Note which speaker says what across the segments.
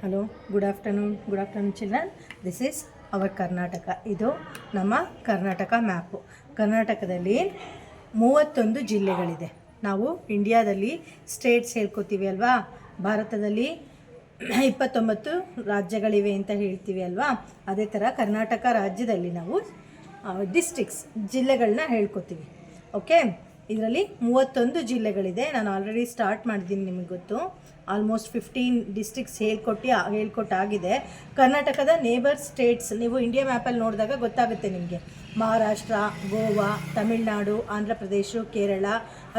Speaker 1: Hello, good afternoon children. This is hour Karnataka. ಇದು ನಮ್ಮ Karnataka map. ಕರ್ನಾಟಕದಲ್ಲಿ 31 ಜಿಲ್ಲೆಗಳಿದೆ. ನಾವು ಇಂಡಿಯಾದಲ್ಲಿ ಸ್ಟೇಟ್ಸ್ ಹೇಳ್ಕೊತೀವಿ ಅಲ್ವಾ, ಭಾರತದಲ್ಲಿ 29 ರಾಜ್ಯಗಳಿವೆ ಅಂತ ಹೇಳ್ತೀವಿ ಅಲ್ವಾ, ಅದೇ ಥರ ಕರ್ನಾಟಕ ರಾಜ್ಯದಲ್ಲಿ ನಾವು ಡಿಸ್ಟ್ರಿಕ್ಸ್ ಜಿಲ್ಲೆಗಳನ್ನ ಹೇಳ್ಕೊತೀವಿ. ಓಕೆ, ಇದರಲ್ಲಿ 31 ಜಿಲ್ಲೆಗಳಿದೆ. ನಾನು ಆಲ್ರೆಡಿ ಸ್ಟಾರ್ಟ್ ಮಾಡಿದ್ದೀನಿ, ನಿಮಗೆ ಗೊತ್ತು. ಆಲ್ಮೋಸ್ಟ್ 15 ಡಿಸ್ಟ್ರಿಕ್ಸ್ ಹೇಳ್ಕೊಟ್ಟಾಗಿದೆ. ಕರ್ನಾಟಕದ ನೇಬರ್ ಸ್ಟೇಟ್ಸ್ ನೀವು ಇಂಡಿಯಾ ಮ್ಯಾಪಲ್ಲಿ ನೋಡಿದಾಗ ಗೊತ್ತಾಗುತ್ತೆ ನಿಮಗೆ. ಮಹಾರಾಷ್ಟ್ರ, ಗೋವಾ, ತಮಿಳುನಾಡು, ಆಂಧ್ರ ಪ್ರದೇಶ, ಕೇರಳ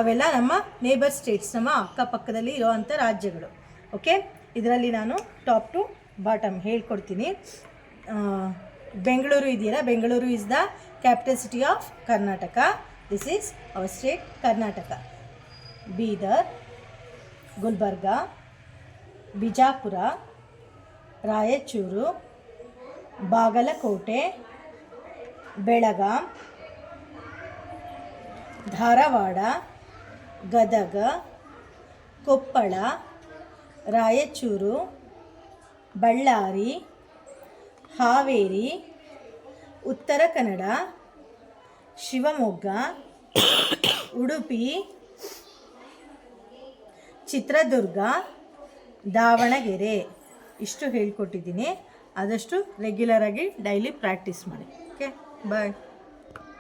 Speaker 1: ಅವೆಲ್ಲ ನಮ್ಮ ನೇಬರ್ ಸ್ಟೇಟ್ಸ್, ನಮ್ಮ ಅಕ್ಕಪಕ್ಕದಲ್ಲಿ ಇರೋವಂಥ ರಾಜ್ಯಗಳು. ಓಕೆ, ಇದರಲ್ಲಿ ನಾನು ಟಾಪ್ ಟು ಬಾಟಮ್ ಹೇಳ್ಕೊಡ್ತೀನಿ. ಬೆಂಗಳೂರು ಇದೆಯಲ್ಲ, Bengaluru is the capital city of Karnataka. This is our state Karnataka. Bidar, Gulbarga, Bijapur, Raichur, Bagalkot, Belgaum, Dharwad, Gadag, Koppal, Raichur, Bellary, Haveri, Uttara Kannada, Shivamogga, Udupi, Chitradurga, Davanagere ಇಷ್ಟು ಹೇಳ್ಕೊಟ್ಟಿದ್ದೀನಿ. ಆದಷ್ಟು ರೆಗ್ಯುಲರಾಗಿ ಡೈಲಿ ಪ್ರಾಕ್ಟೀಸ್ ಮಾಡಿ. ಓಕೆ, ಬಾಯ್.